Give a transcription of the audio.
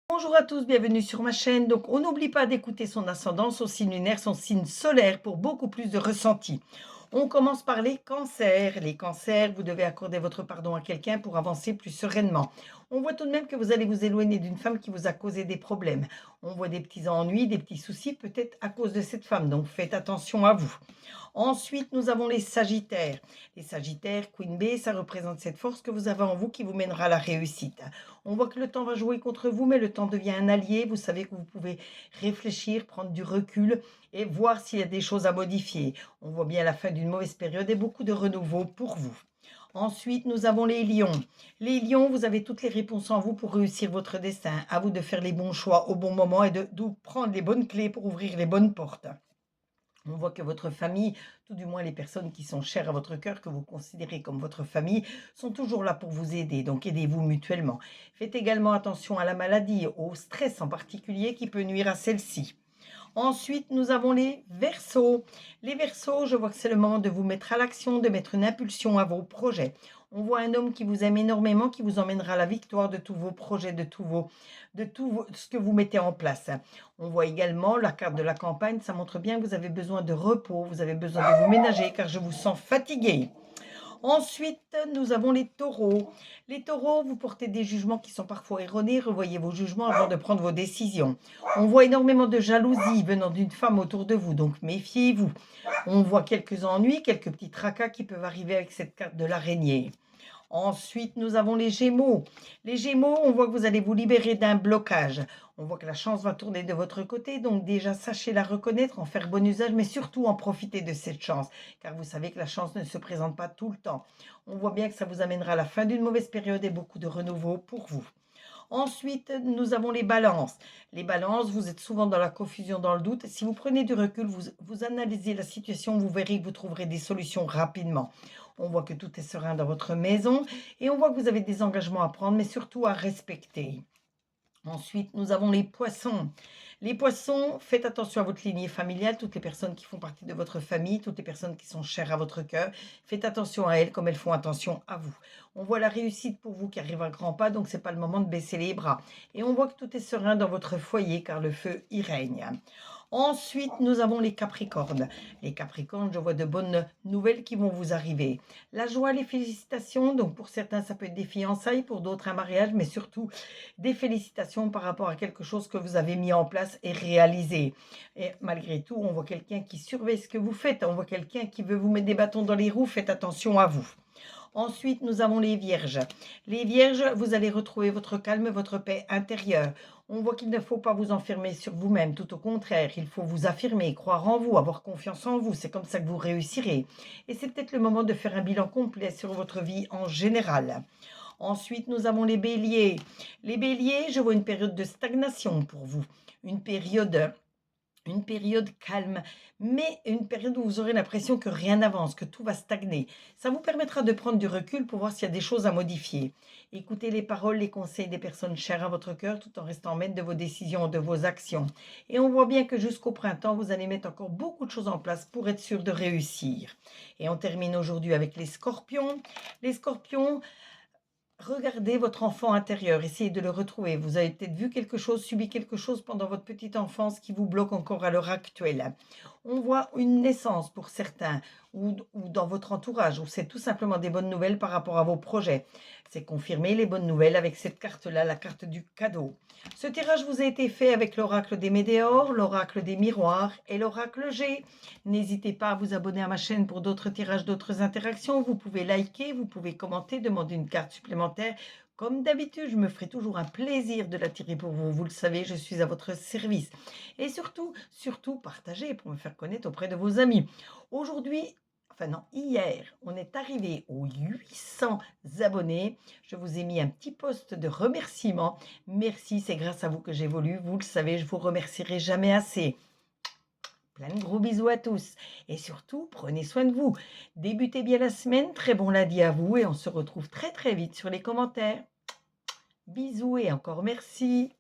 Bonjour à tous, bienvenue sur ma chaîne. Donc, on n'oublie pas d'écouter son ascendant, son signe lunaire, son signe solaire pour beaucoup plus de ressenti. On commence par les cancers. Les cancers, vous devez accorder votre pardon à quelqu'un pour avancer plus sereinement. On voit tout de même que vous allez vous éloigner d'une femme qui vous a causé des problèmes. On voit des petits ennuis, des petits soucis, peut-être à cause de cette femme. Donc, faites attention à vous. Ensuite, nous avons les Sagittaires. Les Sagittaires, Queen B, ça représente cette force que vous avez en vous qui vous mènera à la réussite. On voit que le temps va jouer contre vous, mais le temps devient un allié. Vous savez que vous pouvez réfléchir, prendre du recul et voir s'il y a des choses à modifier. On voit bien la fin d'une mauvaise période et beaucoup de renouveau pour vous. Ensuite, nous avons les lions. Les lions, vous avez toutes les réponses en vous pour réussir votre destin. À vous de faire les bons choix au bon moment et de prendre les bonnes clés pour ouvrir les bonnes portes. On voit que votre famille, tout du moins les personnes qui sont chères à votre cœur, que vous considérez comme votre famille, sont toujours là pour vous aider. Donc aidez-vous mutuellement. Faites également attention à la maladie, au stress en particulier qui peut nuire à celle-ci. Ensuite, nous avons les Verseaux. Les Verseaux, je vois que c'est le moment de vous mettre à l'action, de mettre une impulsion à vos projets. On voit un homme qui vous aime énormément, qui vous emmènera à la victoire de tous vos projets, ce que vous mettez en place. On voit également la carte de la campagne, ça montre bien que vous avez besoin de repos, vous avez besoin de vous ménager car je vous sens fatigué. Ensuite, nous avons les taureaux. Les taureaux, vous portez des jugements qui sont parfois erronés. Revoyez vos jugements avant de prendre vos décisions. On voit énormément de jalousie venant d'une femme autour de vous, donc méfiez-vous. On voit quelques ennuis, quelques petits tracas qui peuvent arriver avec cette carte de l'araignée. Ensuite, nous avons les Gémeaux. Les Gémeaux, on voit que vous allez vous libérer d'un blocage. On voit que la chance va tourner de votre côté, donc déjà sachez la reconnaître, en faire bon usage, mais surtout en profiter de cette chance, car vous savez que la chance ne se présente pas tout le temps. On voit bien que ça vous amènera à la fin d'une mauvaise période et beaucoup de renouveau pour vous. Ensuite, nous avons les balances. Les balances, vous êtes souvent dans la confusion, dans le doute. Si vous prenez du recul, vous analysez la situation, vous verrez que vous trouverez des solutions rapidement. On voit que tout est serein dans votre maison et on voit que vous avez des engagements à prendre, mais surtout à respecter. Ensuite, nous avons les poissons. Les poissons, faites attention à votre lignée familiale, toutes les personnes qui font partie de votre famille, toutes les personnes qui sont chères à votre cœur. Faites attention à elles comme elles font attention à vous. On voit la réussite pour vous qui arrive à grands pas, donc ce n'est pas le moment de baisser les bras. Et on voit que tout est serein dans votre foyer car le feu y règne. Ensuite, nous avons les Capricornes. Les Capricornes, je vois de bonnes nouvelles qui vont vous arriver. La joie, les félicitations. Donc, pour certains, ça peut être des fiançailles, pour d'autres, un mariage, mais surtout des félicitations par rapport à quelque chose que vous avez mis en place et réalisé. Et malgré tout, on voit quelqu'un qui surveille ce que vous faites. On voit quelqu'un qui veut vous mettre des bâtons dans les roues. Faites attention à vous. Ensuite, nous avons les vierges. Les vierges, vous allez retrouver votre calme, votre paix intérieure. On voit qu'il ne faut pas vous enfermer sur vous-même, tout au contraire, il faut vous affirmer, croire en vous, avoir confiance en vous, c'est comme ça que vous réussirez. Et c'est peut-être le moment de faire un bilan complet sur votre vie en général. Ensuite, nous avons les béliers. Les béliers, je vois une période de stagnation pour vous, une période calme, mais une période où vous aurez l'impression que rien n'avance, que tout va stagner. Ça vous permettra de prendre du recul pour voir s'il y a des choses à modifier. Écoutez les paroles, les conseils des personnes chères à votre cœur tout en restant maître de vos décisions, de vos actions. Et on voit bien que jusqu'au printemps, vous allez mettre encore beaucoup de choses en place pour être sûr de réussir. Et on termine aujourd'hui avec les scorpions. Les scorpions, regardez votre enfant intérieur, essayez de le retrouver. Vous avez peut-être vu quelque chose, subi quelque chose pendant votre petite enfance qui vous bloque encore à l'heure actuelle. On voit une naissance pour certains ou dans votre entourage, ou c'est tout simplement des bonnes nouvelles par rapport à vos projets. C'est confirmer les bonnes nouvelles avec cette carte-là, la carte du cadeau. Ce tirage vous a été fait avec l'oracle des météores, l'oracle des miroirs et l'oracle G. N'hésitez pas à vous abonner à ma chaîne pour d'autres tirages, d'autres interactions. Vous pouvez liker, vous pouvez commenter, demander une carte supplémentaire. Comme d'habitude, je me ferai toujours un plaisir de la tirer pour vous. Vous le savez, je suis à votre service. Et surtout, partagez pour me faire connaître auprès de vos amis. Aujourd'hui, enfin non, hier, on est arrivé aux 800 abonnés. Je vous ai mis un petit post de remerciement. Merci, c'est grâce à vous que j'évolue. Vous le savez, je vous remercierai jamais assez. Plein de gros bisous à tous. Et surtout, prenez soin de vous. Débutez bien la semaine. Très bon lundi à vous et on se retrouve très très vite sur les commentaires. Bisous et encore merci.